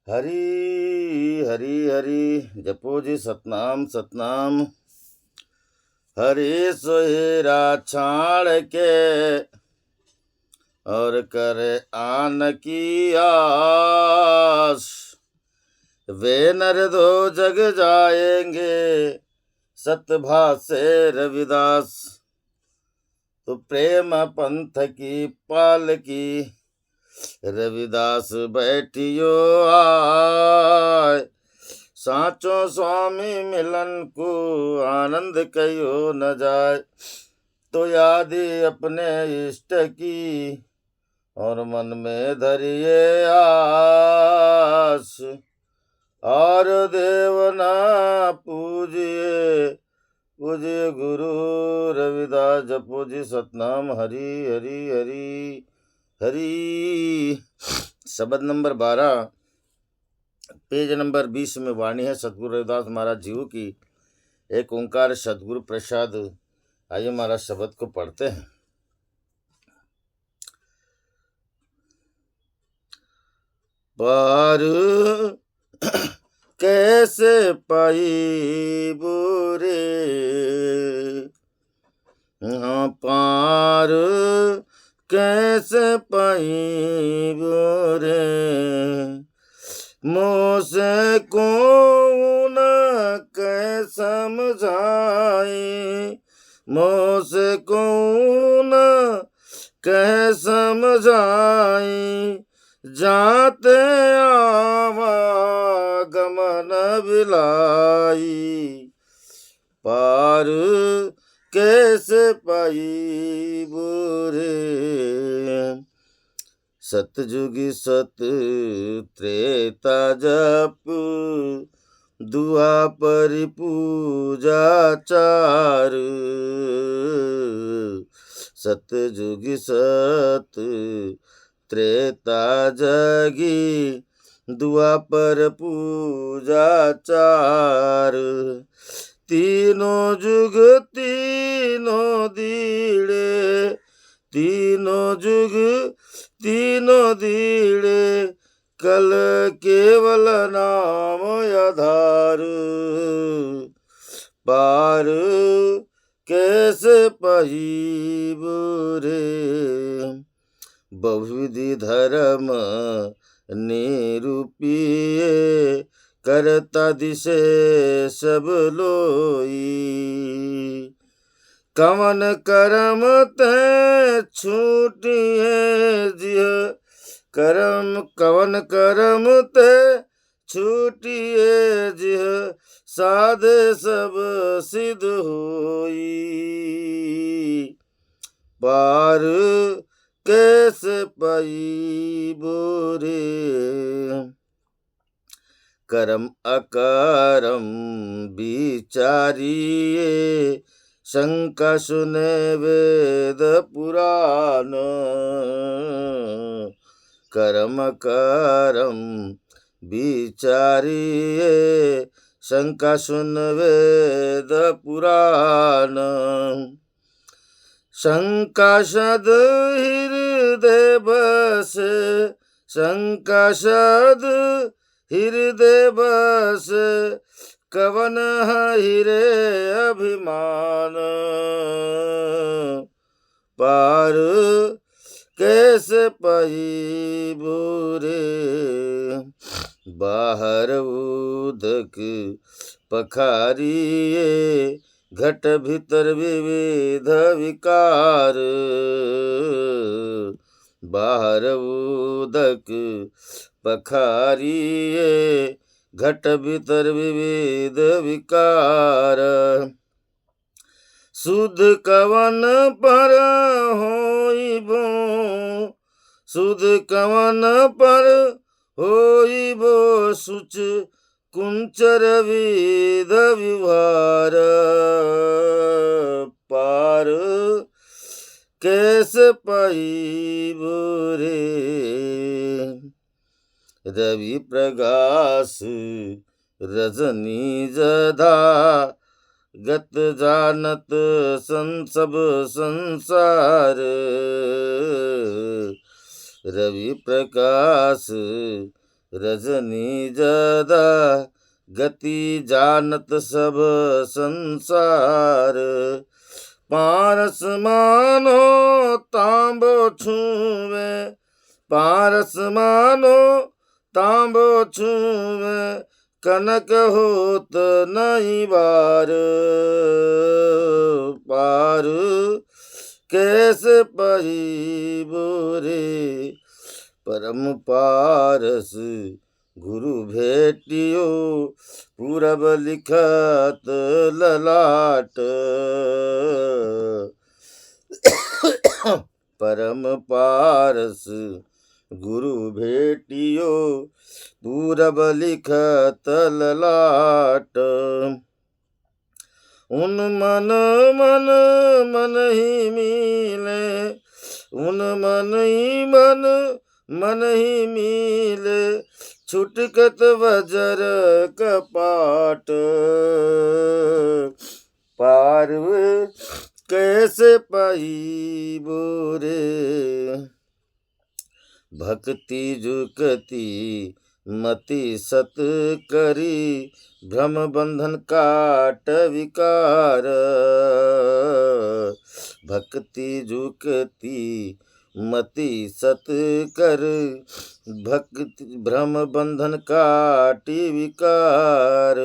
हरि हरि हरि जपो जी सतनाम सतनाम। हरि सोहेरा छाड़ के और करे आन की आस। वे नर दो जग जाएंगे सतभाषे रविदास। तो प्रेम पंथ की पाल की रविदास बैठियो आय। साचो स्वामी मिलन को आनंद कयो न जाए। तो यादी अपने इष्ट की और मन में धरिए आस। और देवना पूजिए पूजिए गुरु रविदास। जपो जी सतनाम हरि हरि हरि हरि। शब्द नंबर 12 पेज नंबर 20 में वाणी है सतगुरु रविदास महाराज जीव की। एक ओंकार सतगुरु प्रसाद। आइए महाराज शब्द को पढ़ते हैं। पार कैसे पाई बुरे, हाँ पार कैसे पाई बुरे। मोसे को न कै समझाई, मोसे को न कै समझाई। जाते आवागमन बिलाई, पार कैसे पाई बुरे। सतजुगी सत त्रेता जप, दुआपर पूजा चार। सतजुगी सत त्रेता जगी, दुआपर पूजा चार। तीनों जुग तीनों दीड़े, तीनों जुग तीनों दीड़े। कल केवल नाम आधार, पार कैसे पाई बुरे। बहुविधि धर्म निरूपिए, करता दिशे सब लोई। कवन करम ते छूटिए जिह, करम कवन करम ते छूटिए जिह। साधे सब सिद्ध होई, पार कैसे पाई बुरे। करम अकरम विचारिए, शंका सुने वेद पुराण। करम करम विचारिए, शंका सुन वेद पुराण। शंका सद हृदय बसे, शंका सद हृदय बसे। कवन हिरे अभिमान, पार कैसे पाई बुरे। बाहर उदक पखारिए, घट भीतर विविध विकार। बाहर उदक पखारिए, घट भीतर विविध विकार। सुध कवन पर होइबो, सुध कवन पर होइबो। सुच कुंचर विध विवार, पार कैसे पाई बुरे। रवि प्रकाश रजनी जधा, गत जानत सब संसार। रवि प्रकाश रजनी जदा गति जानत सब संसार। पारस मानो तांबो छूवे, पारस मानो तांबो छूवे, कनक होत नहीं बार। पार कैसे पही बोरे, परम पारस गुरु भेटियो, पूरब लिखत ललाट। परम पारस गुरु भेटियो, पूरब लिखत ललाट। उन मन मन मन ही मिले, उन मन ही मन ही मिले, छुटकत वज्र कपाट। पार कैसे पाई बोरे, भक्ति जुकती मति सत करी, भ्रम बंधन काट विकार। भक्ति जुकती मति सत कर, भक्ति भ्रम बंधन काटी विकार।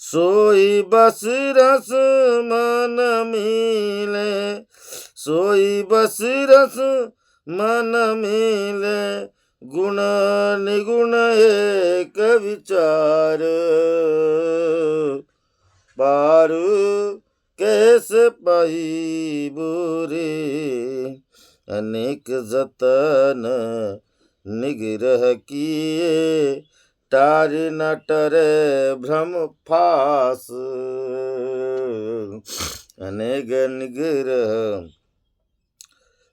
सोई बस रस मन मिले, सोई बस रस मन मिले, गुण निगुण एक विचार। पार कैसे पाई बोरे, अनेक जतन निग्रह किए, टार न टरे भ्रम फास। अनेक निग्रह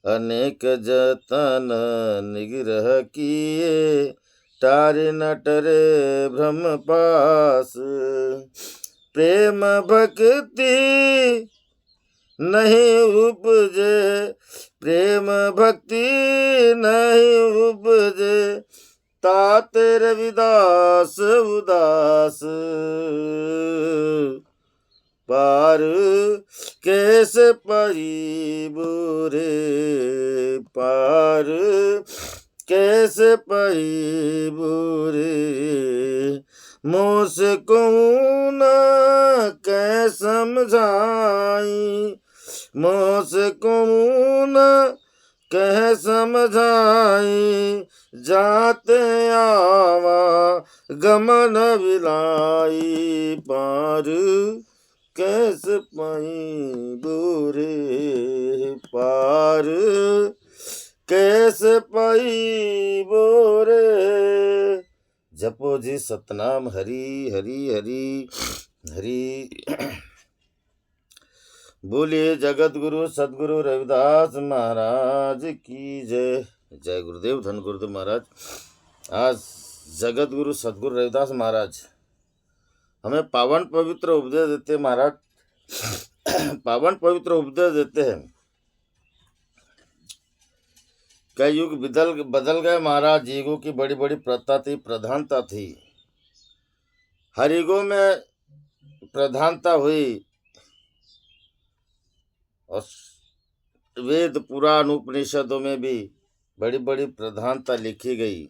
अनेक जतन निग्रह किए, टार न टरे भ्रम पास। प्रेम भक्ति नहीं उपजे, प्रेम भक्ति नहीं उपजे, ताते रविदास उदास। पार कैसे पाई बोरे, पार कैसे पाई बोरे, मुँह से कहूँ न कै समझाई, मुँह से कहूँ न कह समझाई, जाते आवा गमन विलाई। पार कैसे पाई बोरे, पार कैसे पाई बोरे। जपो जी सतनाम हरि हरि हरि हरि। बोलिए जगत गुरु सदगुरु रविदास महाराज की जय। जय गुरुदेव, धन गुरुदेव महाराज। आज जगत गुरु सदगुरु रविदास महाराज हमें पावन पवित्र उपदेश देते महाराज, पावन पवित्र उपदेश देते हैं। कई युग बदल गए महाराज, युगों की बड़ी बड़ी प्रथा थी, प्रधानता थी, हर युगों में प्रधानता हुई, और वेद पुराण उपनिषदों में भी बड़ी बड़ी प्रधानता लिखी गई।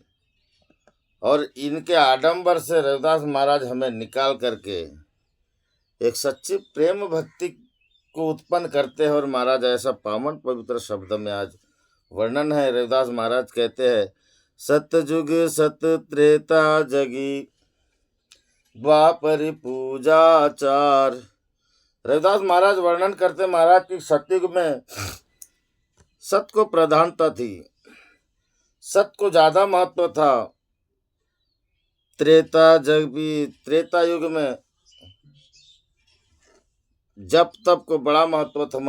और इनके आडंबर से रविदास महाराज हमें निकाल करके एक सच्ची प्रेम भक्ति को उत्पन्न करते हैं। और महाराज ऐसा पावन पवित्र शब्द में आज वर्णन है। रविदास महाराज कहते हैं, सतयुग सत त्रेता जगी, द्वापर पूजा चार। रविदास महाराज वर्णन करते महाराज की सतयुग में सत को प्रधानता थी, सत को ज्यादा महत्व था। त्रेता युग में जप तप को बड़ा महत्व था।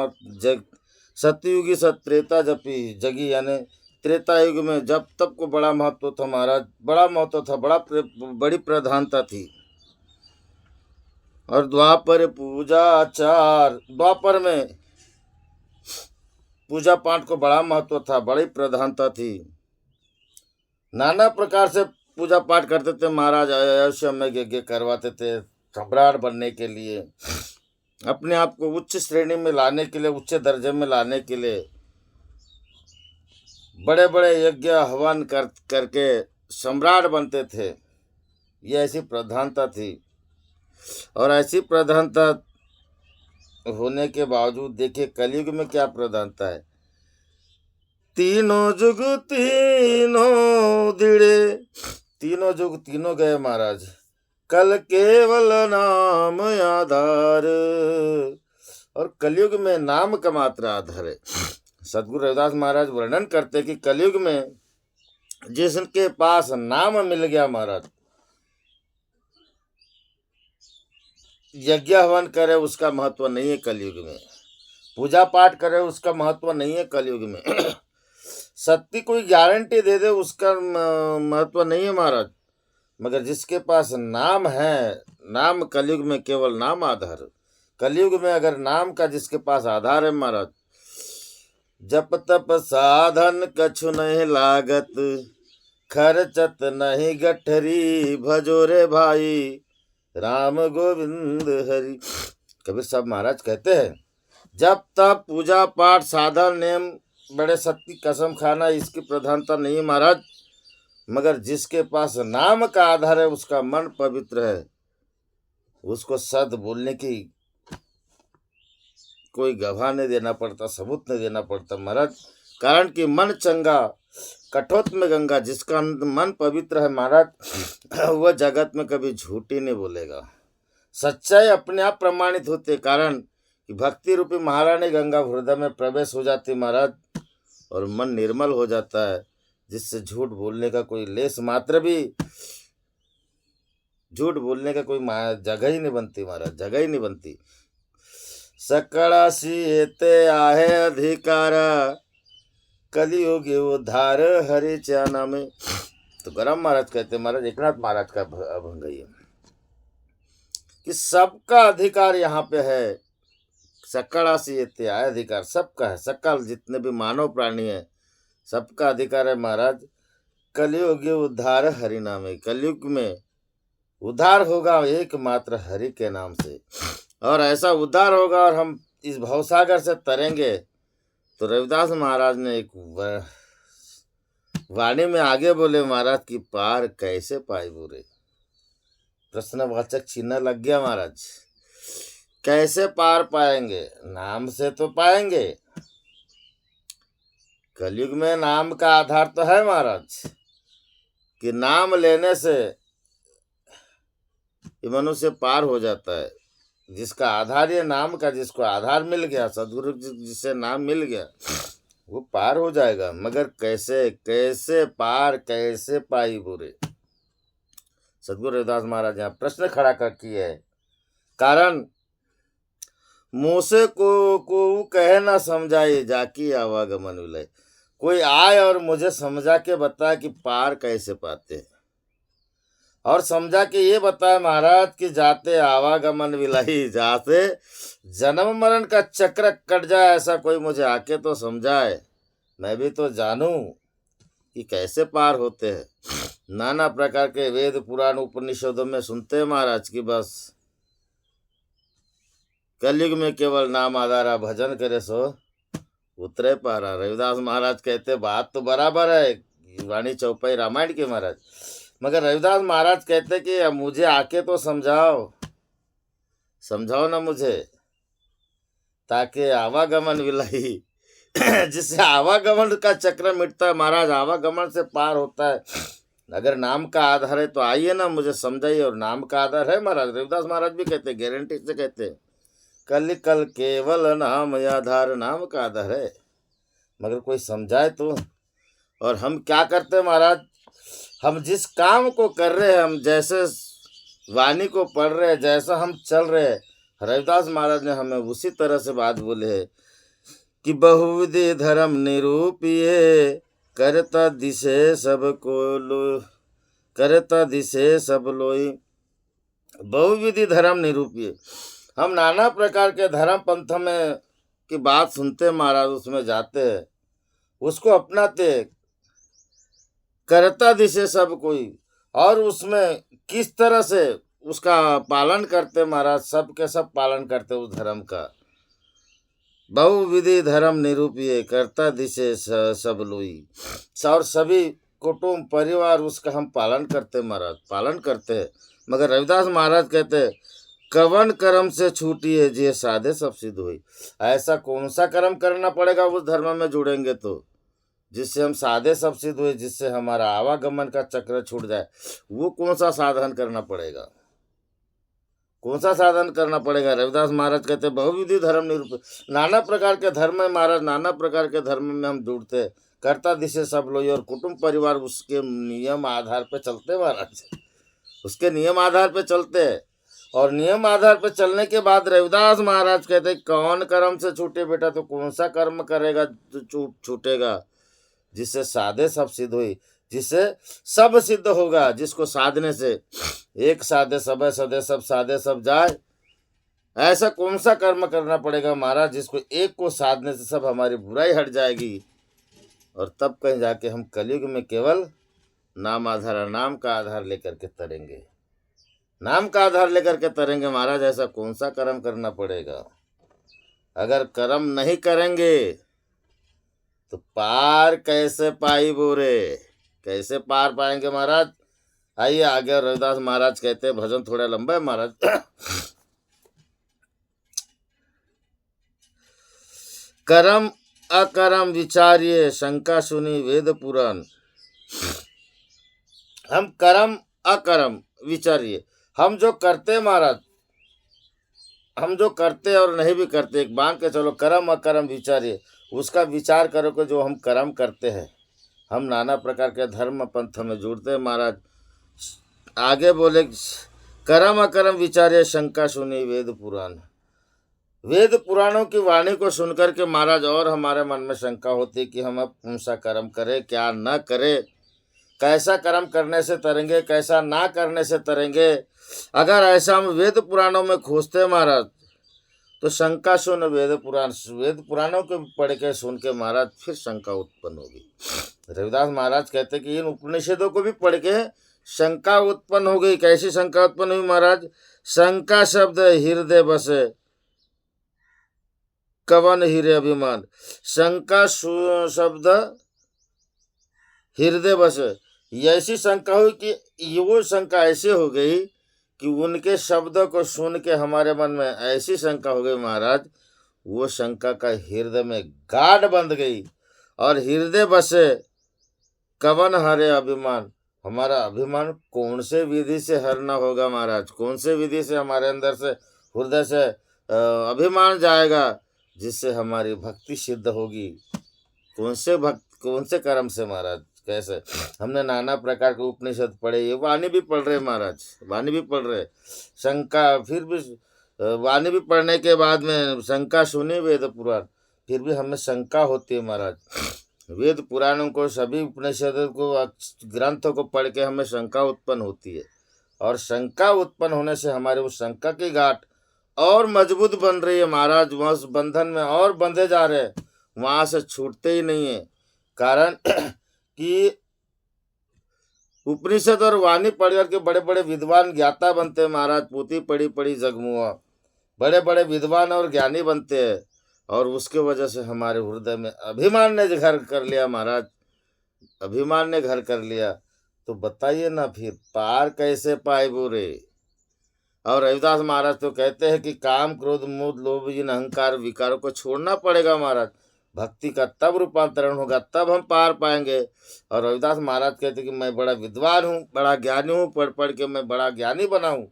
सतयुगी सत त्रेता जपी जगी, यानी त्रेता युग में जप तप को बड़ा महत्व था महाराज, बड़ा महत्व था, बड़ी प्रधानता थी। और द्वापर पूजा आचार, द्वापर में पूजा पाठ को बड़ा महत्व था, बड़ी प्रधानता थी। नाना प्रकार से पूजा पाठ करते थे महाराज। अयोध्या में यज्ञ करवाते थे सम्राट बनने के लिए, अपने आप को उच्च श्रेणी में लाने के लिए, उच्च दर्जे में लाने के लिए बड़े बड़े यज्ञ हवन करके सम्राट बनते थे। ये ऐसी प्रधानता थी। और ऐसी प्रधानता होने के बावजूद देखिए कलयुग में क्या प्रधानता है। तीनों जुग तीनों दिड़े, तीनों जुग तीनों गए महाराज, कल केवल नाम आधार। और कलयुग में नाम का मात्र आधार है। सदगुरु रविदास महाराज वर्णन करते कि कलयुग में जिसके पास नाम मिल गया महाराज, यज्ञ हवन करे उसका महत्व नहीं है कलयुग में, पूजा पाठ करे उसका महत्व नहीं है कलयुग में, सत्य कोई गारंटी दे दे उसका महत्व नहीं है महाराज। मगर जिसके पास नाम है, नाम कलयुग में केवल नाम आधार। कलयुग में अगर नाम का जिसके पास आधार है महाराज, जप तप साधन कछु नहीं लागत, खर्चत नहीं गठरी, भजो रे भाई राम गोविंद हरि। कबीर साहब महाराज कहते हैं जब तक पूजा पाठ साधन नियम बड़े सत्य कसम खाना इसकी प्रधानता नहीं है महाराज। मगर जिसके पास नाम का आधार है उसका मन पवित्र है, उसको सद बोलने की कोई गवाह नहीं देना पड़ता, सबूत नहीं देना पड़ता महाराज। कारण कि मन चंगा कठोत में गंगा, जिसका मन पवित्र है महाराज, वह जगत में कभी झूठी नहीं बोलेगा। सच्चाई अपने आप प्रमाणित होते, कारण कि भक्ति रूपी महारानी गंगा हृदय में प्रवेश हो जाती महाराज, और मन निर्मल हो जाता है, जिससे झूठ बोलने का कोई लेस मात्र भी, झूठ बोलने का कोई जगह ही नहीं बनती महाराज, जगह ही नहीं बनती। सकड़ासी एते आहे अधिकारा, कलियुग उद्धार हरि चाना में। तो गरम महाराज कहते, महाराज एकनाथ महाराज का अभंग है कि सबका अधिकार यहाँ पे है। सकड़ासी एते आहे अधिकार, सबका है, सकल जितने भी मानव प्राणी है सबका अधिकार है महाराज। कलियुग उद्धार हरि नाम है, कलयुग में उद्धार होगा एकमात्र हरि के नाम से। और ऐसा उद्धार होगा और हम इस भवसागर से तरेंगे। तो रविदास महाराज ने एक वाणी में आगे बोले महाराज कि पार कैसे पाए बुरे, प्रश्नवाचक चिन्ह लग गया महाराज। कैसे पार पाएंगे? नाम से तो पाएंगे। कलयुग में नाम का आधार तो है महाराज, कि नाम लेने से ये मनुष्य पार हो जाता है। जिसका आधार ये नाम का, जिसको आधार मिल गया, सदगुरु जिसे नाम मिल गया, वो पार हो जाएगा। मगर कैसे कैसे पार कैसे पाई बुरे। सदगुरु रविदास महाराज यहाँ प्रश्न खड़ा कर किए है। कारण मूसे को कहे ना समझाए, जाकी आवागमन विलय। कोई आए और मुझे समझा के बताए कि पार कैसे पाते हैं, और समझा के ये बताया महाराज कि जाते आवागमन विलही, जाते जन्म मरण का चक्र कट जाए, ऐसा कोई मुझे आके तो समझाए, मैं भी तो जानूं कि कैसे पार होते हैं। नाना प्रकार के वेद पुराण उपनिषदों में सुनते हैं महाराज की बस कलयुग में केवल नाम आधारा, भजन करे सो उतरे पारा। रविदास महाराज कहते बात तो बराबर है, वाणी चौपाई रामायण की महाराज। मगर रविदास महाराज कहते कि मुझे आके तो समझाओ, समझाओ ना मुझे, ताकि आवागमन विलही जिससे आवागमन का चक्र मिटता है महाराज, आवागमन से पार होता है। अगर नाम का आधार है तो आइए ना, मुझे समझाइए। और नाम का आधार है महाराज, रविदास महाराज भी कहते, गारंटी से कहते, कल कल केवल नाम आधार, नाम का आधार है। मगर कोई समझाए तो। और हम क्या करते हैं महाराज, हम जिस काम को कर रहे हैं, हम जैसे वाणी को पढ़ रहे हैं, जैसा हम चल रहे हैं, रविदास महाराज ने हमें उसी तरह से बात बोले है कि बहुविधि धर्म निरूपिए, करता दिशे सबको लो, करता दिशे सब लोई। बहुविधि धर्म निरूपिए, हम नाना प्रकार के धर्म पंथ में की बात सुनते महाराज, उसमें जाते हैं, उसको अपनाते। करता दिसे सब कोई, और उसमें किस तरह से उसका पालन करते महाराज, सब के सब पालन करते उस धर्म का। बहुविधि धर्म निरूपिए, करता दिसे सब लोई। और सभी कुटुंब परिवार उसका हम पालन करते महाराज, पालन करते हैं। मगर रविदास महाराज कहते कवन कर्म से छूटी है जे साधे सब सिद्ध हुई। ऐसा कौन सा कर्म करना पड़ेगा उस धर्म में जुड़ेंगे तो, जिससे हम साधे सब सिद्ध हुए, जिससे हमारा आवागमन का चक्र छूट जाए। वो कौन सा साधन करना पड़ेगा, कौन सा साधन करना पड़ेगा। रविदास महाराज कहते बहुविधि धर्म निरूप, नाना प्रकार के धर्म है महाराज, नाना प्रकार के धर्म में हम जुड़ते, करता दिशे सब लोग, और कुटुंब परिवार उसके नियम आधार पे चलते महाराज, उसके नियम आधार पे चलते हैं। और नियम आधार पे चलने के बाद रविदास महाराज कहते कौन कर्म से छूटे बेटा, तो कौन सा कर्म करेगा तो छूटेगा, जिससे साधे सब सिद्ध हुई, जिससे सब सिद्ध होगा। जिसको साधने से एक साधे सब है, सदे सब साधे सब जाए। ऐसा कौन सा कर्म करना पड़ेगा महाराज, जिसको एक को साधने से सब हमारी बुराई हट जाएगी, और तब कहीं जाके हम कलयुग में केवल नाम आधार, नाम का आधार लेकर के तरेंगे, नाम का आधार लेकर के तरेंगे महाराज। ऐसा कौन सा कर्म करना पड़ेगा। अगर कर्म नहीं करेंगे तो पार कैसे पाई बोरे, कैसे पार पाएंगे महाराज। आइए आगे रविदास महाराज कहते हैं, भजन थोड़ा लंबा है महाराज। कर्म अकर्म विचारिए, शंका सुनी वेद पुराण। हम कर्म अकर्म विचारिए, हम जो करते महाराज, हम जो करते और नहीं भी करते, एक बांध के चलो कर्म अकर्म विचारिए, उसका विचार करो कि जो हम कर्म करते हैं, हम नाना प्रकार के धर्म पंथ में जुड़ते हैं महाराज। आगे बोले कर्म अकर्म विचारिए, शंका सुनी वेद पुराण। वेद पुराणों की वाणी को सुनकर के महाराज और हमारे मन में शंका होती कि हम अब कौन सा कर्म करें, क्या न करें, कैसा कर्म करने से तरेंगे, कैसा ना करने से तरेंगे। अगर ऐसा हम वेद पुराणों में खोजते महाराज, तो शंका सुन वेद पुराण, वेद पुराणों को पढ़ के सुन के महाराज फिर शंका उत्पन्न होगी। रविदास महाराज कहते कि इन उपनिषदों को भी पढ़ के शंका उत्पन्न हो गई। कैसी शंका उत्पन्न हुई महाराज। शंका शब्द हृदय बसे, कवन हिरे अभिमान। शंका शब्द हृदय बसे, ऐसी शंका हुई कि वो शंका ऐसी हो गई कि उनके शब्दों को सुन के हमारे मन में ऐसी शंका हो गई महाराज, वो शंका का हृदय में गाढ़ बंध गई। और हृदय बसे कवन हरे अभिमान, हमारा अभिमान कौन से विधि से हरना होगा महाराज, कौन से विधि से हमारे अंदर से हृदय से अभिमान जाएगा, जिससे हमारी भक्ति सिद्ध होगी। कौन से कर्म से महाराज, कैसे। हमने नाना प्रकार के उपनिषद पढ़े, ये वाणी भी पढ़ रहे महाराज, वाणी भी पढ़ रहे। शंका फिर भी वाणी भी पढ़ने के बाद में शंका सुनी वेद पुराण, फिर भी हमें शंका होती है महाराज। वेद पुराणों को, सभी उपनिषदों को, ग्रंथों को पढ़ के हमें शंका उत्पन्न होती है। और शंका उत्पन्न होने से हमारे उस शंका की गांठ और मजबूत बन रही है महाराज। वहाँ उस बंधन में और बंधे जा रहे, वहाँ से छूटते ही नहीं है। कारण कि उपनिषद और वाणी पढ़ करके बड़े बड़े विद्वान ज्ञाता बनते हैं महाराज। पोथी पढ़ी पढ़ी जगमुआ, बड़े बड़े विद्वान और ज्ञानी बनते हैं। और उसके वजह से हमारे हृदय में अभिमान ने घर कर लिया महाराज, अभिमान ने घर कर लिया। तो बताइए ना फिर पार कैसे पाए बोरे। और रविदास महाराज तो कहते हैं कि काम क्रोध मोह लोभ इन अहंकार विकारों को छोड़ना पड़ेगा महाराज। भक्ति का तब रूपांतरण होगा, तब हम पार पाएंगे। और रविदास महाराज कहते कि मैं बड़ा विद्वान हूँ, बड़ा ज्ञानी हूँ, पढ़ पढ़ के मैं बड़ा ज्ञानी बना हूँ।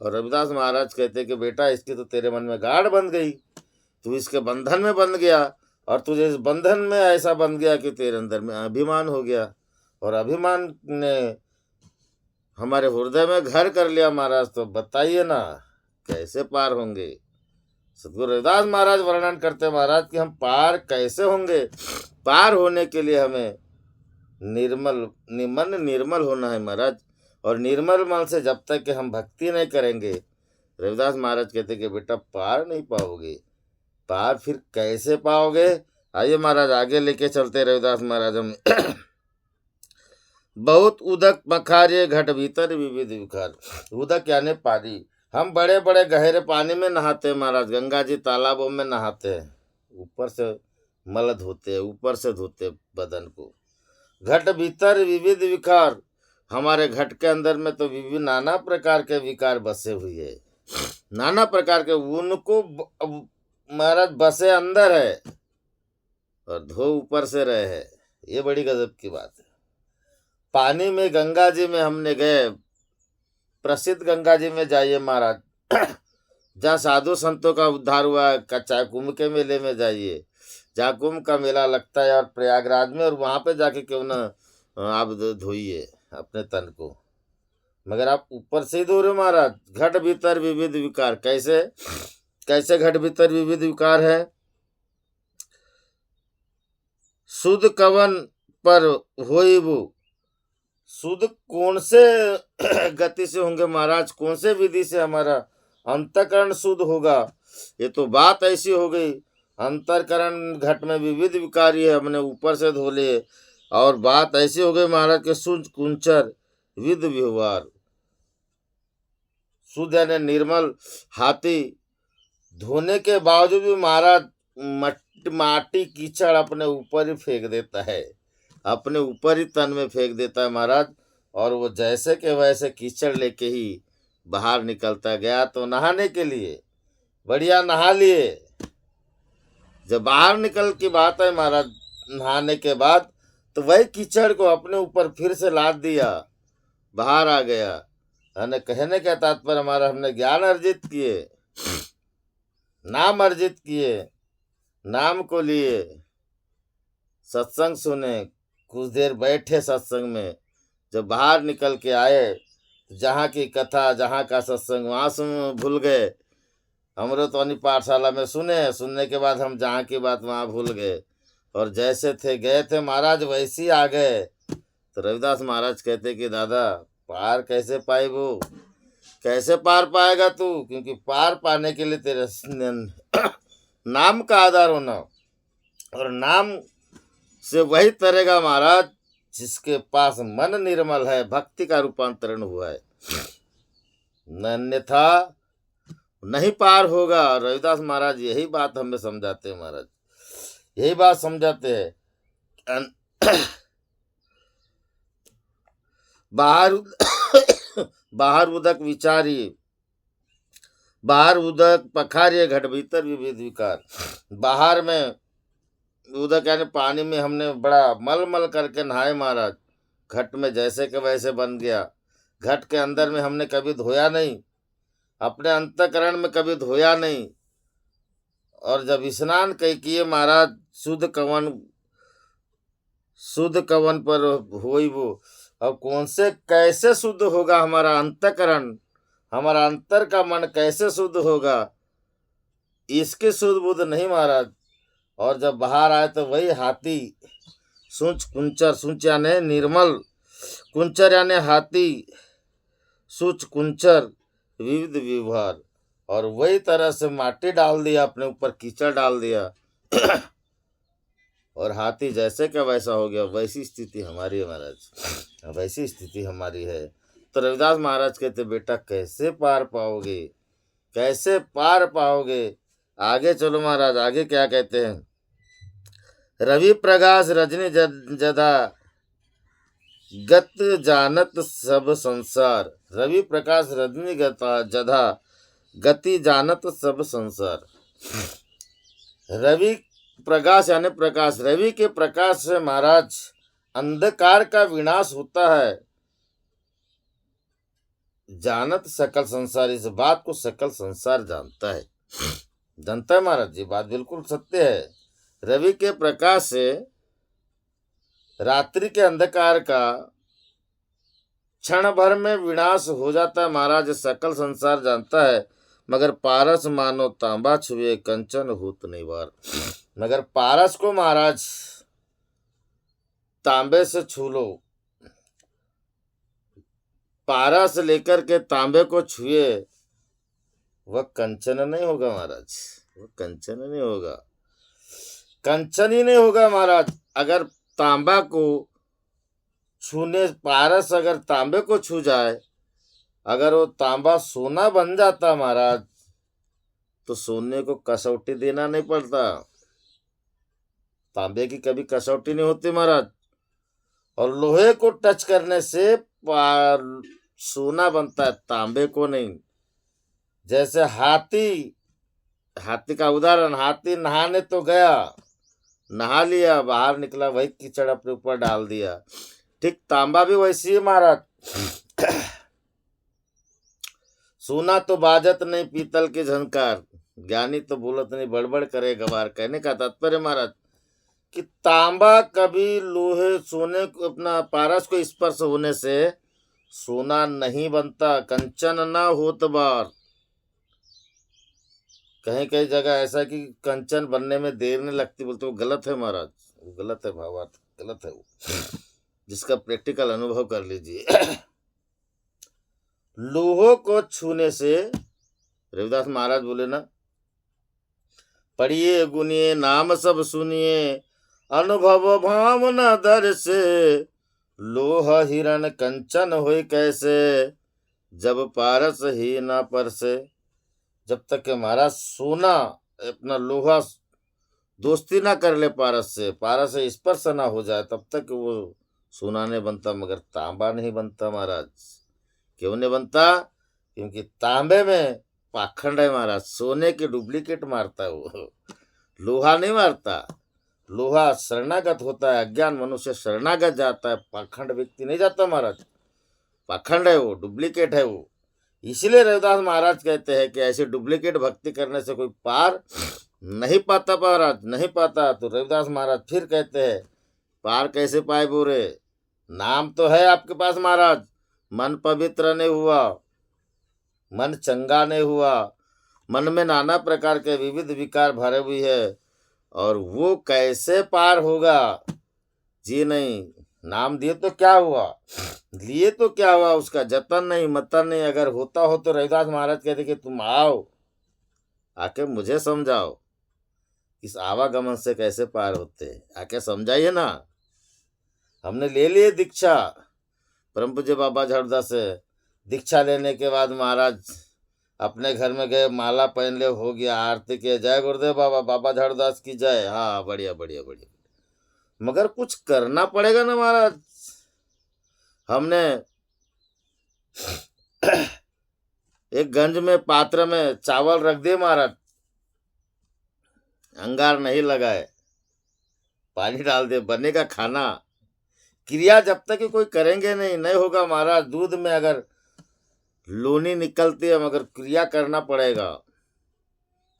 और रविदास महाराज कहते कि बेटा इसकी तो तेरे मन में गाढ़ बन गई, तू इसके बंधन में बंध गया, और तुझे इस बंधन में ऐसा बन गया कि तेरे अंदर में अभिमान हो गया। और अभिमान ने हमारे हृदय में घर कर लिया महाराज। तो बताइए ना कैसे पार होंगे। सदगुरु रविदास महाराज वर्णन करते महाराज कि हम पार कैसे होंगे। पार होने के लिए हमें मन निर्मल होना है महाराज। और निर्मल मन से जब तक कि हम भक्ति नहीं करेंगे, रविदास महाराज कहते कि बेटा पार नहीं पाओगे। पार फिर कैसे पाओगे। आइए महाराज आगे लेके चलते रविदास महाराज हम। बहुत उदक पखारे घट भीतर विविध विकार। उदक यानी पानी। हम बड़े बड़े गहरे पानी में नहाते हैं महाराज, गंगा जी तालाबों में नहाते हैं, ऊपर से मल धोते हैं, ऊपर से धोते हैं बदन को। घट भीतर विविध विकार, हमारे घट के अंदर में तो विभिन्न नाना प्रकार के विकार बसे हुए है, नाना प्रकार के, उनको महाराज बसे अंदर है और धो ऊपर से रहे है। ये बड़ी गजब की बात है। पानी में गंगा जी में हमने गए, प्रसिद्ध गंगा जी में जाइए महाराज, जहाँ साधु संतों का उद्धार हुआ है, चाहे कुंभ के मेले में जाइए, जहाँ कुंभ का मेला लगता है और प्रयागराज में, और वहां पे जाके क्यों ना आप धोइए अपने तन को, मगर आप ऊपर से ही धो रहे हो महाराज। घट भीतर विविध विकार, कैसे कैसे घट भीतर विविध विकार है। शुद्ध कवन पर होई वो, शुद्ध कौन से गति से होंगे महाराज, कौन से विधि से हमारा अंतःकरण शुद्ध होगा। ये तो बात ऐसी हो गई, अंतःकरण घट में विविध विकारी है, हमने ऊपर से धो लिए, और बात ऐसी हो गई महाराज के शुद्ध कुंचर विध व्यवहार। शुद्ध यानी निर्मल हाथी धोने के बावजूद भी महाराज माटी कीचड़ अपने ऊपर ही फेंक देता है, अपने ऊपर ही तन में फेंक देता है महाराज, और वो जैसे के वैसे कीचड़ लेके ही बाहर निकलता गया तो नहाने के लिए, बढ़िया नहा लिए। जब बाहर निकल की बात है महाराज, नहाने के बाद तो वही कीचड़ को अपने ऊपर फिर से लाद दिया, बाहर आ गया। कहने का तात्पर्य हमारा, हमने ज्ञान अर्जित किए, नाम अर्जित किए, नाम को लिए, सत्संग सुने, कुछ देर बैठे सत्संग में, जब बाहर निकल के आए, जहाँ की कथा, जहाँ का सत्संग वहाँ सुन भूल गए। अमृतवाणी पाठशाला में सुनने के बाद हम जहाँ की बात वहाँ भूल गए, और जैसे थे गए थे महाराज वैसे ही आ गए। तो रविदास महाराज कहते कि दादा पार कैसे पाए, वो कैसे पार पाएगा तू, क्योंकि पार पाने के लिए तेरे नाम का आधार होना, और नाम से वही तरेगा महाराज जिसके पास मन निर्मल है, भक्ति का रूपांतरण हुआ है, अन्यथा नहीं पार होगा। रविदास महाराज यही बात हमें समझाते हैं महाराज, यही बात समझाते हैं। बाहर उदक विचारिए, बाहर उदक पखारिए घट भीतर विविध विकार। बाहर में उदक यानी पानी में हमने बड़ा मल मल करके नहाए महाराज, घट में जैसे के वैसे बन गया। घट के अंदर में हमने कभी धोया नहीं, अपने अंतःकरण में कभी धोया नहीं, और जब स्नान किए महाराज, शुद्ध कवन पर होई वो। अब कौन से कैसे शुद्ध होगा हमारा अंतःकरण, हमारा अंतर का मन कैसे शुद्ध होगा, इसके शुद्ध बुद्ध नहीं महाराज। और जब बाहर आए तो वही हाथी, सूच कुंचर, सूच यानी निर्मल, कुंचर यानी हाथी, सूच कुंचर विविध व्यवहार, और वही तरह से माटी डाल दिया, अपने ऊपर कीचड़ डाल दिया और हाथी जैसे का वैसा हो गया। वैसी स्थिति हमारी है महाराज, वैसी स्थिति हमारी है। तो रविदास महाराज कहते बेटा कैसे पार पाओगे, कैसे पार पाओगे। आगे चलो महाराज, आगे क्या कहते हैं। रवि प्रकाश रजनी जदा गत जानत सब संसार, रवि प्रकाश रजनी जदा गति जानत सब संसार। रवि प्रकाश यानी प्रकाश, रवि के प्रकाश से महाराज अंधकार का विनाश होता है। जानत सकल संसार, इस बात को सकल संसार जानता है, जानता है महाराज जी, बात बिल्कुल सत्य है। रवि के प्रकाश से रात्रि के अंधकार का क्षण भर में विनाश हो जाता है महाराज, सकल संसार जानता है। मगर पारस मानो तांबा छुए कंचन होत नहीं बार। मगर पारस को महाराज तांबे से छू लो, पारस लेकर के तांबे को छुए, वह कंचन नहीं होगा महाराज, वह कंचन नहीं होगा, कंचन ही नहीं होगा महाराज। अगर तांबा को छूने पारस अगर तांबे को छू जाए, अगर वो तांबा सोना बन जाता महाराज, तो सोने को कसौटी देना नहीं पड़ता। तांबे की कभी कसौटी नहीं होती महाराज। और लोहे को टच करने से सोना बनता है, तांबे को नहीं। जैसे हाथी, हाथी का उदाहरण, हाथी नहाने तो गया, नहा लिया, बाहर निकला, वही कीचड़ अपने ऊपर डाल दिया। ठीक तांबा भी वैसी है महाराज। सोना तो बाजत नहीं पीतल की झनकार, ज्ञानी तो बोलत नहीं बड़बड़ करे गवार। कहने का तात्पर्य महाराज कि तांबा कभी लोहे सोने को अपना पारस को स्पर्श होने से सोना नहीं बनता, कंचन ना होत बार। कहीं कहीं जगह ऐसा कि कंचन बनने में देर नहीं लगती, बोलते वो गलत है महाराज, वो गलत है, भावार्थ गलत है वो, जिसका प्रैक्टिकल अनुभव कर लीजिए। लोहों को छूने से, रविदास महाराज बोले ना, पढ़िए गुनिए नाम सब सुनिए, अनुभव भावना दर से, लोह हिरण कंचन होय कैसे, जब पारस ही ना परसे। जब तक कि महाराज सोना अपना लोहा दोस्ती ना कर ले पारस से, पारस से स्पर्श ना हो जाए, तब तक वो सोना नहीं बनता, मगर तांबा नहीं बनता महाराज। क्यों नहीं बनता? क्योंकि तांबे में पाखंड है महाराज, सोने की डुप्लीकेट मारता है वो, लोहा नहीं मारता। लोहा शरणागत होता है, अज्ञान मनुष्य शरणागत जाता है, पाखंड व्यक्ति नहीं जाता महाराज। पाखंड है वो, डुप्लीकेट है वो। इसलिए रविदास महाराज कहते हैं कि ऐसी डुप्लीकेट भक्ति करने से कोई पार नहीं पाता महाराज, नहीं पाता। तो रविदास महाराज फिर कहते हैं, पार कैसे पाए बोरे? नाम तो है आपके पास महाराज, मन पवित्र नहीं हुआ, मन चंगा नहीं हुआ, मन में नाना प्रकार के विविध विकार भरे हुए है, और वो कैसे पार होगा? जी नहीं, नाम दिए तो क्या हुआ, लिए तो क्या हुआ, उसका जतन नहीं मतन नहीं। अगर होता हो तो रविदास महाराज कहते कि तुम आओ, आके मुझे समझाओ इस आवागमन से कैसे पार होते, आके समझाइए ना। हमने ले लिए दीक्षा परम पूज्य बाबा झाड़ूदास से। दीक्षा लेने के बाद महाराज अपने घर में गए, माला पहन ले, हो गया, आरती किया, जय गुरुदेव बाबा, बाबा झाड़ूदास की जय। हाँ बढ़िया बढ़िया बढ़िया, मगर कुछ करना पड़ेगा ना महाराज। हमने एक गंज में पात्र में चावल रख दिए महाराज, अंगार नहीं लगाए, पानी डाल दे, बनेगा खाना। क्रिया जब तक कि कोई करेंगे नहीं, नहीं होगा महाराज। दूध में अगर लोनी निकलती है, मगर क्रिया करना पड़ेगा।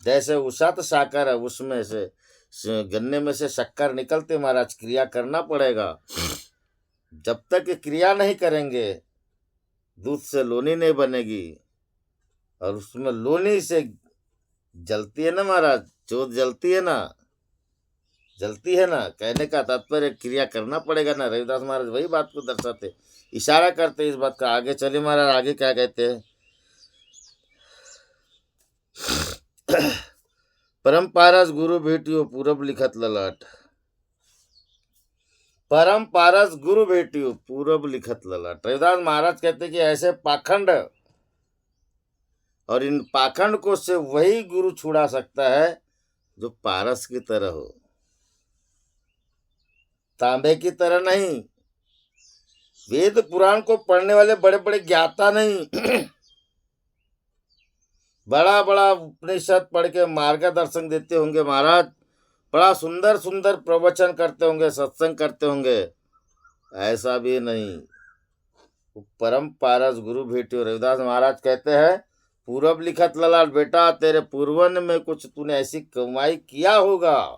जैसे उषात साकर है, उसमें से गन्ने में से शक्कर निकलते महाराज, क्रिया करना पड़ेगा। जब तक क्रिया नहीं करेंगे, दूध से लोनी नहीं बनेगी। और उसमें लोनी से जलती है ना महाराज, जोत जलती है ना, जलती है ना। कहने का तात्पर्य क्रिया करना पड़ेगा ना। रविदास महाराज वही बात को दर्शाते, इशारा करते इस बात का। आगे चलिए महाराज, आगे क्या कहते हैं? परम पारस गुरु भेटियो पूरब लिखत ललाट, परम पारस गुरु भेटियो पूरब लिखत ललाट। रविदास महाराज कहते कि ऐसे पाखंड, और इन पाखंड को से वही गुरु छुड़ा सकता है जो पारस की तरह हो, तांबे की तरह नहीं। वेद पुराण को पढ़ने वाले बड़े बड़े ज्ञाता नहीं, बड़ा बड़ा उपनिषद पढ़ के मार्गदर्शन देते होंगे महाराज, बड़ा सुंदर सुंदर प्रवचन करते होंगे, सत्संग करते होंगे, ऐसा भी नहीं। परम पारस गुरु भेटियो। रविदास महाराज कहते हैं, पूरब लिखत ललाट, बेटा तेरे पूर्वन में कुछ तूने ऐसी कमाई किया होगा,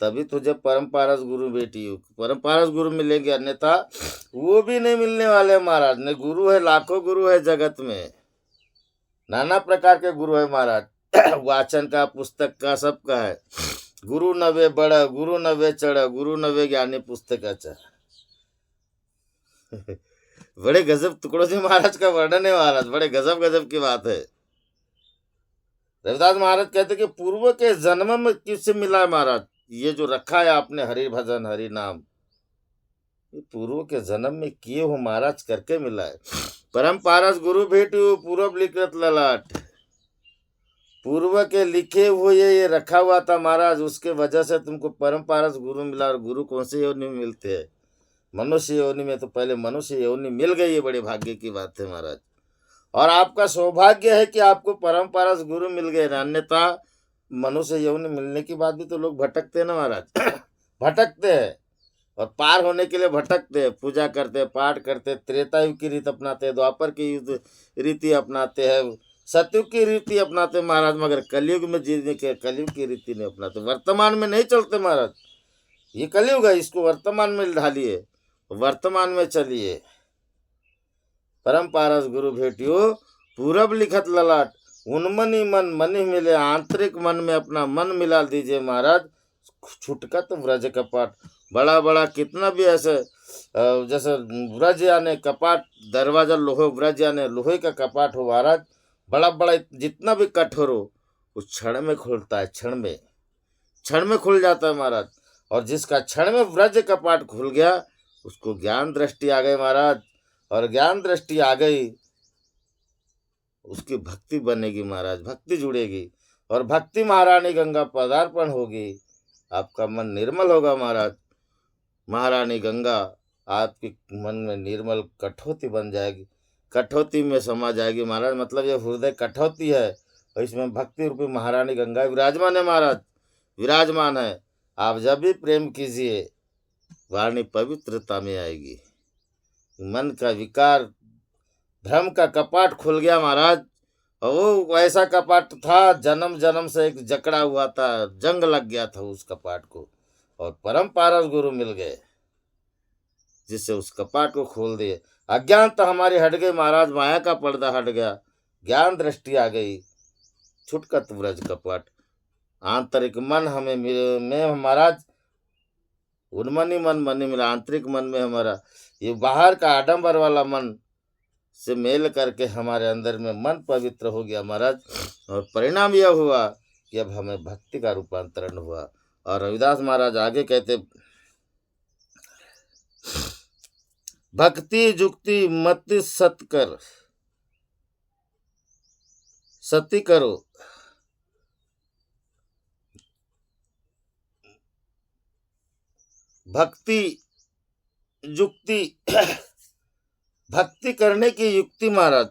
तभी तुझे परम पारस गुरु भेटियो, परम पारस गुरु मिलेंगे, अन्यथा वो भी नहीं मिलने वाले महाराज। ने गुरु है, लाखों गुरु है जगत में, नाना प्रकार के गुरु है महाराज, वाचन का, पुस्तक का, सबका है। गुरु नवे बड़ा, गुरु नवे चढ़ा, गुरु नवे ज्ञानी पुस्तक अच्छा। बड़े गजब टुकड़ों से महाराज का वर्णन है महाराज, बड़े गजब गजब की बात है। रविदास महाराज कहते कि पूर्व के जन्म में किससे मिला है महाराज? ये जो रखा है आपने हरि भजन हरि नाम, ये पूर्व के जन्म में किए हो महाराज करके मिला है। परम पारस गुरु भेटू पूर्व लिखत ललाट, पूर्व के लिखे हुए ये रखा हुआ था महाराज, उसके वजह से तुमको परम पारस गुरु मिला। और गुरु कौन से योनि में मिलते हैं? मनुष्य योनि में। तो पहले मनुष्य योनि मिल गई, ये बड़े भाग्य की बात है महाराज। और आपका सौभाग्य है कि आपको परम पारस गुरु मिल गए ना, अन्यथा मनुष्य योनि मिलने की बात भी तो लोग भटकते हैं ना महाराज। भटकते हैं और पार होने के लिए भटकते हैं, पूजा करते हैं, पाठ करते हैं, त्रेता युग की रीत अपनाते हैं, द्वापर की युग रीति अपनाते हैं, सतयुग की रीति अपनाते हैं महाराज, मगर कलयुग में जीने के कलयुग की रीति नहीं अपनाते, वर्तमान में नहीं चलते महाराज। ये कलयुग है, इसको वर्तमान में ढालिए, वर्तमान में चलिए। परम पारस गुरु भेटियो पूरब लिखत ललाट, उन्मनी मन मनि मिले, आंतरिक मन में अपना मन मिला दीजिए महाराज। छुटकत व्रज कपाट, बड़ा बड़ा कितना भी ऐसे जैसे व्रज यानी कपाट, दरवाजा लोहे, व्रज यानी लोहे का कपाट हो महाराज, बड़ा बड़ा जितना भी कठोर हो उस क्षण में खुलता है, क्षण में खुल जाता है महाराज। और जिसका क्षण में व्रज कपाट खुल गया उसको ज्ञान दृष्टि आ गई महाराज, और ज्ञान दृष्टि आ गई उसकी भक्ति बनेगी महाराज, भक्ति जुड़ेगी, और भक्ति महारानी गंगा पदार्पण होगी, आपका मन निर्मल होगा महाराज। महारानी गंगा आपके मन में निर्मल कठौती बन जाएगी, कठौती में समा जाएगी महाराज। मतलब ये हृदय कठौती है और इसमें भक्ति रूपी महारानी गंगा विराजमान है महाराज, विराजमान है। आप जब भी प्रेम कीजिए वाणी पवित्रता में आएगी। मन का विकार, भ्रम का कपाट खुल गया महाराज। और वो ऐसा कपाट था, जन्म जन्म से एक जकड़ा हुआ था, जंग लग गया था उस कपाट को, और परम पारस गुरु मिल गए जिससे उस कपाट को खोल दिए। अज्ञानता हमारी हट गई महाराज, माया का पर्दा हट गया, ज्ञान दृष्टि आ गई, छुटकत व्रज कपाट। आंतरिक मन हमें में महाराज, उन्मनी मन मनि मिला, आंतरिक मन में हमारा ये बाहर का आडंबर वाला मन से मेल करके हमारे अंदर में मन पवित्र हो गया महाराज। और परिणाम यह हुआ कि अब हमें भक्ति का रूपांतरण हुआ। और रविदास महाराज आगे कहते, भक्ति जुक्ति मति सत्कर सती करो, भक्ति जुक्ति भक्ति करने की युक्ति महाराज,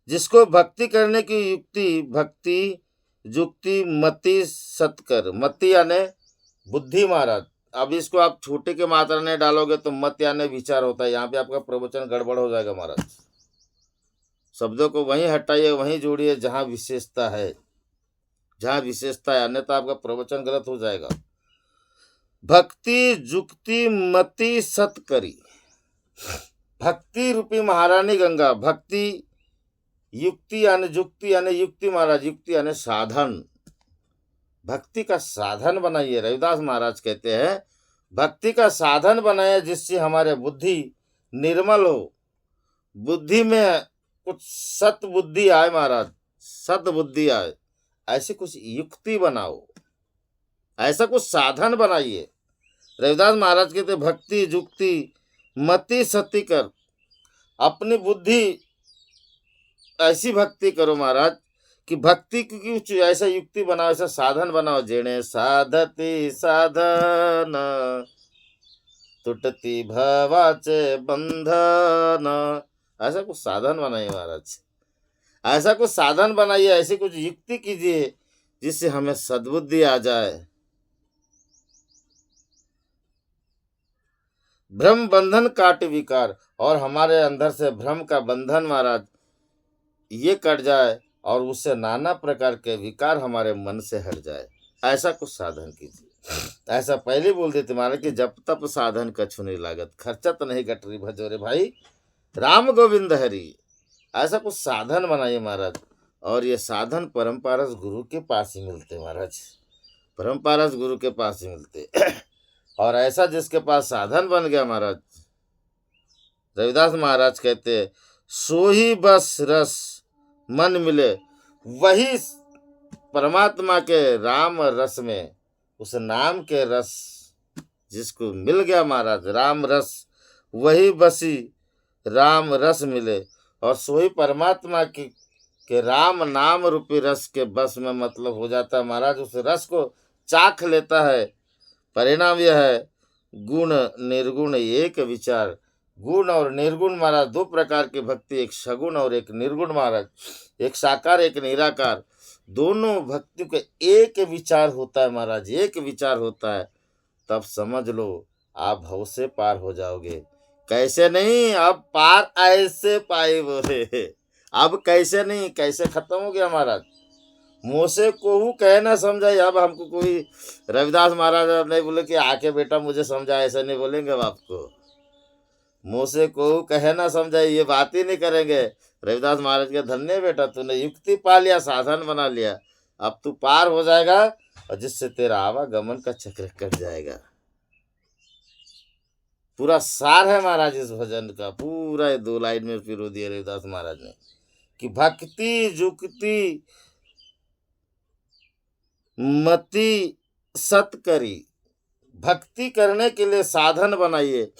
जिसको भक्ति करने की युक्ति, भक्ति जुक्ति मति सत्कर, मति यानी बुद्धि महाराज। अब इसको आप छोटे के मात्रा में डालोगे तो मत यानी विचार होता है, यहाँ पे आपका प्रवचन गड़बड़ हो जाएगा महाराज। शब्दों को वहीं हटाइए, वहीं जोड़िए जहाँ विशेषता है, जहाँ विशेषता है, अन्यथा आपका प्रवचन गलत हो जाएगा। भक्ति जुक्ति मति सत्करी, भक्ति रूपी महारानी गंगा, भक्ति युक्ति यानी जुक्ति यानी युक्ति महाराज, युक्ति यानी साधन, भक्ति का साधन बनाइए। रविदास महाराज कहते हैं भक्ति का साधन बनाए जिससे हमारे बुद्धि निर्मल हो, बुद्धि में कुछ सत बुद्धि आए महाराज, सत बुद्धि आए, ऐसी कुछ युक्ति बनाओ, ऐसा कुछ साधन बनाइए। रविदास महाराज कहते भक्ति जुक्ति मति सती कर, अपनी बुद्धि ऐसी भक्ति करो महाराज कि भक्ति की ऐसा युक्ति बनाओ, ऐसा साधन बनाओ, जेणे साधती साधन टूटती भवाचे बंधन, ऐसा कुछ साधन बनाइए महाराज, ऐसा कुछ साधन बनाइए, ऐसी कुछ युक्ति कीजिए जिससे हमें सद्बुद्धि आ जाए। भ्रम बंधन काट विकार, और हमारे अंदर से भ्रम का बंधन महाराज ये कट जाए और उससे नाना प्रकार के विकार हमारे मन से हट जाए, ऐसा कुछ साधन कीजिए। ऐसा पहले बोल देते महाराज कि जब तप साधन कछु नहीं लागत, खर्चा तो नहीं गटरी भजोरे भाई राम गोविंद हरि, ऐसा कुछ साधन बनाइए महाराज। और ये साधन परम पारस गुरु के पास ही मिलते महाराज, परम पारस गुरु के पास ही मिलते। और ऐसा जिसके पास साधन बन गया महाराज, रविदास महाराज कहते सो ही बस रस मन मिले, वही परमात्मा के राम रस में, उस नाम के रस जिसको मिल गया महाराज राम रस, वही बसी राम रस मिले। और सोई परमात्मा के राम नाम रूपी रस के बस में मतलब हो जाता है महाराज, उस रस को चाख लेता है। परिणाम यह है गुण निर्गुण एक विचार। गुण और निर्गुण महाराज दो प्रकार की भक्ति, एक सगुण और एक निर्गुण महाराज, एक साकार एक निराकार। दोनों भक्ति के एक विचार होता है महाराज, एक विचार होता है। तब समझ लो आप भव से पार हो जाओगे। कैसे नहीं, अब पार ऐसे पाए बोले। अब कैसे नहीं, कैसे खत्म हो गया महाराज। मोसे कोहू कह ना समझाई। अब हमको कोई रविदास महाराज नहीं बोले कि आके बेटा मुझे समझा, ऐसा नहीं बोलेंगे अब आपको। मोसे कोहू कह ना समझाई, ये बात ही नहीं करेंगे। रविदास महाराज के धन्य बेटा, तूने युक्ति पा लिया, साधन बना लिया, अब तू पार हो जाएगा और जिससे तेरा आवागमन का चक्र कट जाएगा। पूरा सार है महाराज इस भजन का, पूरा 2 लाइन में पिरो दिया रविदास महाराज ने कि भक्ति जुक्ति मति सत करी। भक्ति करने के लिए साधन बनाइए,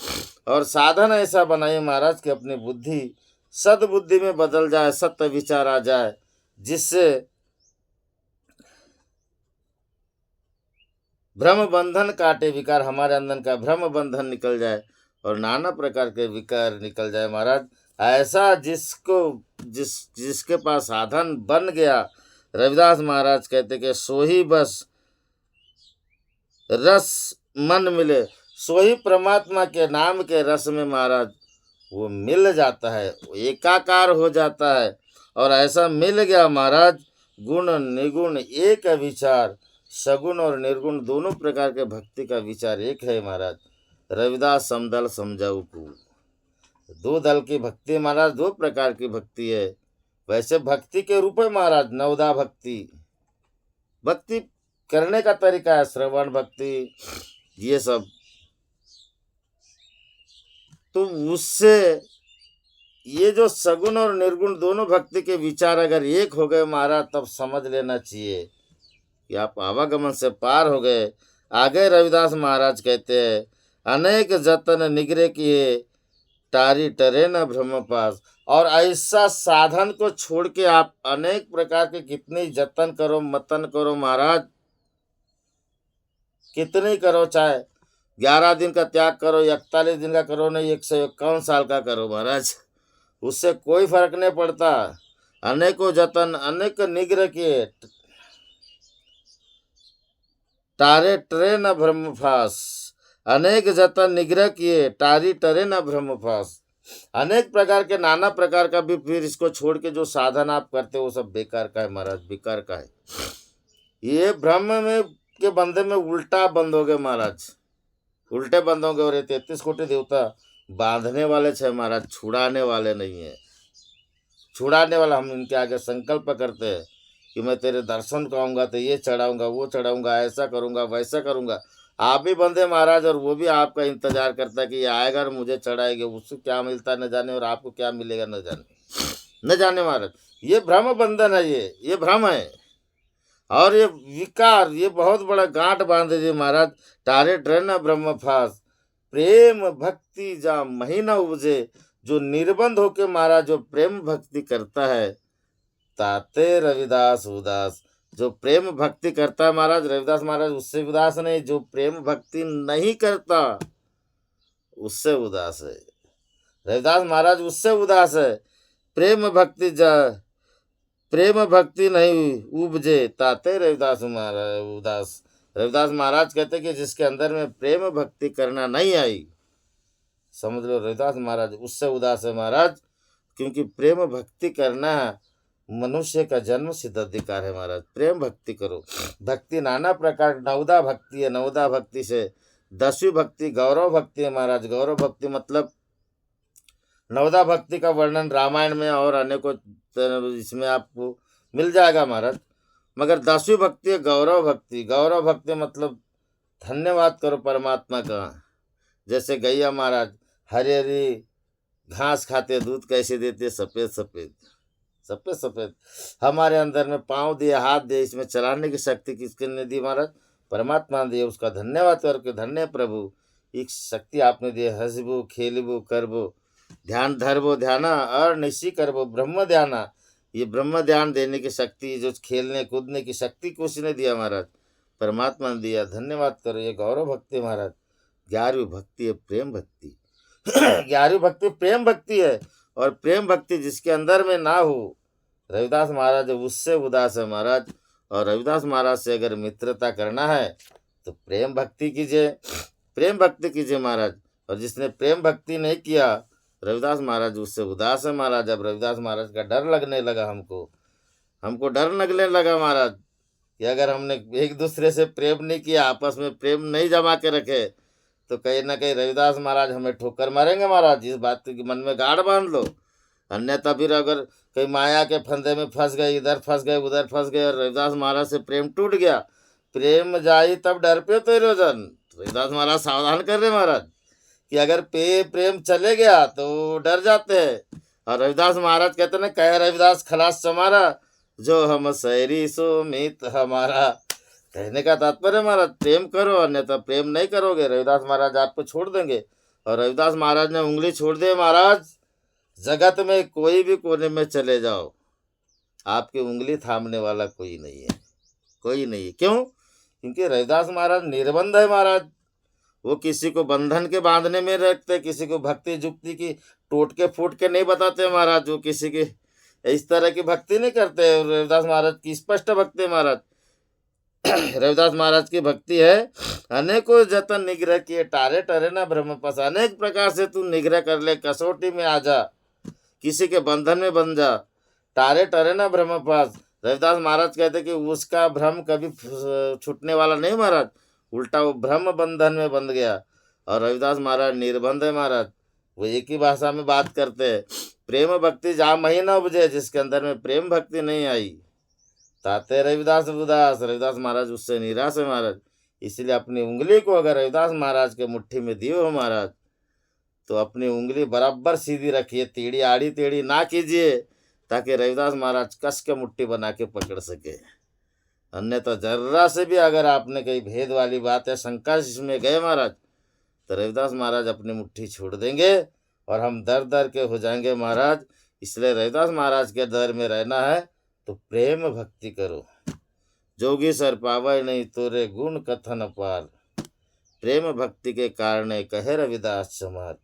और साधन ऐसा बनाइए महाराज कि अपनी बुद्धि सद्बुद्धि में बदल जाए, सत्य विचार आ जाए, जिससे भ्रम बंधन काटे विकार, हमारे अंदर का भ्रम बंधन निकल जाए और नाना प्रकार के विकार निकल जाए महाराज। ऐसा जिसके पास साधन बन गया, रविदास महाराज कहते कि सोही बस रस मन मिले। सोही परमात्मा के नाम के रस में महाराज वो मिल जाता है, वो एकाकार हो जाता है। और ऐसा मिल गया महाराज, गुण निगुण एक विचार, सगुण और निर्गुण दोनों प्रकार के भक्ति का विचार एक है महाराज। रविदास समदल समझाऊ को, 2 दल की भक्ति महाराज, 2 प्रकार की भक्ति है। वैसे भक्ति के रूप है महाराज नवदा भक्ति। भक्ति करने का तरीका है श्रवण भक्ति, ये सब। तो उससे ये जो सगुण और निर्गुण दोनों भक्ति के विचार अगर एक हो गए महाराज, तब समझ लेना चाहिए कि आप आवागमन से पार हो गए। आगे रविदास महाराज कहते हैं अनेक जतन निगरे किए टारी टरे न भ्रम पास। और ऐसा साधन को छोड़ के आप अनेक प्रकार के कितने जतन करो मतन करो महाराज, कितने करो, चाहे 11 दिन का त्याग करो, 41 दिन का करो, नहीं 151 साल का करो महाराज, उससे कोई फर्क नहीं पड़ता। अनेकों जतन अनेक निग्रह किए टारे टरे न भ्रम फास। अनेक जतन निग्रह किए टारी टरे न भ्रम फास। अनेक प्रकार के नाना प्रकार का भी फिर इसको छोड़ के जो साधन आप करते हो वो सब बेकार का है महाराज, बेकार का है। ये भ्रम में के बंधे में उल्टा बंधोगे महाराज, उल्टे बंधोगे। और ये 33 कोटि देवता बांधने वाले छे महाराज, छुड़ाने वाले नहीं है। छुड़ाने वाला हम इनके आगे संकल्प करते हैं कि मैं तेरे दर्शन को आऊँगा तो ये चढ़ाऊँगा वो चढ़ाऊँगा, ऐसा करूँगा वैसा करूँगा। आप भी बंधे महाराज, और वो भी आपका इंतजार करता है कि ये आएगा और मुझे चढ़ाएगा, उससे क्या मिलता है न जाने, और आपको क्या मिलेगा न जाने, न जाने महाराज। ये भ्रम बंधन है, ये भ्रम है। और ये विकार, ये बहुत बड़ा गांठ बांध दीजिए महाराज। टारे ट्रेन ब्रह्म फास प्रेम भक्ति जा महीना उपजे। जो निर्बंध होके महाराज जो प्रेम भक्ति करता है, ताते रविदास उदास। जो प्रेम भक्ति करता है महाराज, रविदास महाराज उससे उदास नहीं, जो प्रेम भक्ति नहीं करता उससे उदास है। रविदास महाराज उससे उदास है। प्रेम भक्ति नहीं उपजे ताते रविदास महाराज उदास। रविदास महाराज कहते कि जिसके अंदर में प्रेम भक्ति करना नहीं आई, समझ लो रविदास महाराज उससे उदास है महाराज। क्योंकि प्रेम भक्ति करना मनुष्य का जन्म सिद्ध अधिकार है महाराज। प्रेम भक्ति करो। भक्ति नाना प्रकार, नवदा भक्ति है, नवदा भक्ति से 10वीं भक्ति गौरव भक्ति है महाराज। गौरव भक्ति मतलब नवदा भक्ति का वर्णन रामायण में और अनेकों इसमें आपको मिल जाएगा महाराज। मगर 10वीं भक्ति है गौरव भक्ति। गौरव भक्ति मतलब धन्यवाद करो परमात्मा का। जैसे गैया महाराज हरी हरी घास खाते, दूध कैसे देते, सफ़ेद सफ़ेद सफ़ेद सफ़ेद। हमारे अंदर में पाँव दिए, हाथ दिए, इसमें चलाने की शक्ति किसके ने दी महाराज? परमात्मा ने दी। उसका धन्यवाद करके धन्य प्रभु एक शक्ति आपने दी, हंसबो खेलबो करबो ध्यान धरबो ध्याना और निशी करबो ब्रह्म ध्याना। ये ब्रह्म ध्यान देने की शक्ति, जो खेलने कूदने की शक्ति किसी ने दिया महाराज, परमात्मा ने दिया। धन्यवाद करो। ये गौरव भक्ति महाराज, 11वीं भक्ति है प्रेम भक्ति। 11वीं भक्ति प्रेम भक्ति है। और प्रेम भक्ति जिसके अंदर में ना हो, रविदास महाराज उससे उदास है महाराज। और रविदास महाराज से अगर मित्रता करना है तो प्रेम भक्ति कीजिए, प्रेम भक्ति कीजिए महाराज। और जिसने प्रेम भक्ति नहीं किया, रविदास महाराज उससे उदास है महाराज। अब रविदास महाराज का डर लगने लगा, हमको डर लगने लगा महाराज कि अगर हमने एक दूसरे से प्रेम नहीं किया, आपस में प्रेम नहीं जमा के रखे, तो कहीं ना कहीं रविदास महाराज हमें ठोकर मारेंगे महाराज। इस बात की मन में गाढ़ बांध लो, अन्यथा फिर अगर कहीं माया के फंदे में फंस गए, इधर फंस गए उधर फंस गए, और रविदास महाराज से प्रेम टूट गया, प्रेम जाई तब डर पे तो रोजन। रविदास महाराज सावधान कर रहे महाराज कि अगर प्रेम चले गया तो डर जाते हैं। और रविदास महाराज कहते ना, कह रविदास खलास चमारा, जो हम शहरी सो मित हमारा। कहने का तात्पर्य महाराज, प्रेम करो, अन्यथा प्रेम नहीं करोगे रविदास महाराज आपको छोड़ देंगे। और रविदास महाराज ने उंगली छोड़ दी महाराज, जगत में कोई भी कोने में चले जाओ, आपकी उंगली थामने वाला कोई नहीं है, कोई नहीं है। क्यों? क्योंकि रविदास महाराज निर्बंध है महाराज। वो किसी को बंधन के बांधने में रखते, किसी को भक्ति जुक्ति की टोट के फूट के नहीं बताते महाराज। वो किसी की इस तरह की भक्ति नहीं करते। रविदास महाराज की स्पष्ट भक्ति महाराज। रविदास महाराज की भक्ति है, अनेकों जतन निग्रह किए टारे टरे ना ब्रह्म पास। अनेक प्रकार से तू निग्रह कर ले, कसौटी में आ जा, किसी के बंधन में बन जा, टारे टरे ना ब्रह्म पास। रविदास महाराज कहते कि उसका भ्रम कभी छूटने वाला नहीं महाराज, उल्टा वो ब्रह्म बंधन में बंध गया। और रविदास महाराज निर्बंध है महाराज, वो एक ही भाषा में बात करते हैं। प्रेम भक्ति जहाँ महीना उपजे, जिसके अंदर में प्रेम भक्ति नहीं आई, ताते रविदास उदास। रविदास महाराज उससे निराश है महाराज। इसलिए अपनी उंगली को अगर रविदास महाराज के मुट्ठी में दिए हो महाराज, तो अपनी उंगली बराबर सीधी रखिए, टेढ़ी आड़ी टेढ़ी ना कीजिए, ताकि रविदास महाराज कस के मुट्ठी बना के पकड़ सके। अन्यथा जर्रा से भी अगर आपने कहीं भेद वाली बात है, शंका इसमें गए महाराज, तो रविदास महाराज अपनी मुट्ठी छोड़ देंगे और हम दर दर के हो जाएंगे महाराज। इसलिए रविदास महाराज के दर में रहना है तो प्रेम भक्ति करो। जोगी सर पावे नहीं तोरे गुण कथन अपार, प्रेम भक्ति के कारण कहे रविदास चमार।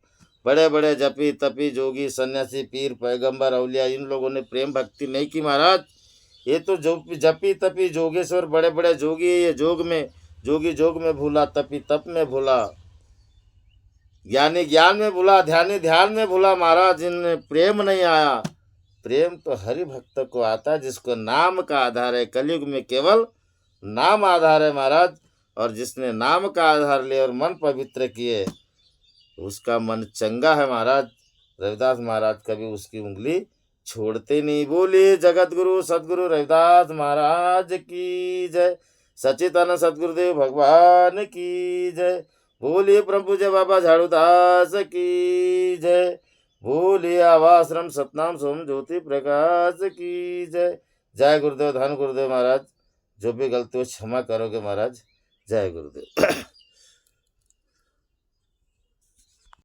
बड़े बड़े जपी तपी जोगी सन्यासी पीर पैगंबर औलिया, इन लोगों ने प्रेम भक्ति नहीं की महाराज। ये तो जो जपी तपी जोगेश्वर बड़े बड़े जोगी, ये जोग में जोगी जोग में भूला, तपी तप में भूला, ज्ञानी ज्ञान में भूला, ध्यानी ध्यान में भूला महाराज। जिनमें प्रेम नहीं आया, प्रेम तो हरि भक्त को आता है जिसको नाम का आधार है। कलयुग में केवल नाम आधार है महाराज। और जिसने नाम का आधार लिया और मन पवित्र किए, उसका मन चंगा है महाराज। रविदास महाराज कभी उसकी उंगली छोड़ते नहीं। बोलिए जगत गुरु सदगुरु रविदास महाराज की जय। सचितन सदगुरुदेव भगवान की जय। बोलिए परम पूज्य बाबा झाड़ूदास की जय। बोलिए आवाश्रम सतनाम सोम ज्योति प्रकाश की जय। जय गुरुदेव, धन गुरुदेव महाराज। जो भी गलती हो क्षमा करोगे महाराज। जय गुरुदेव।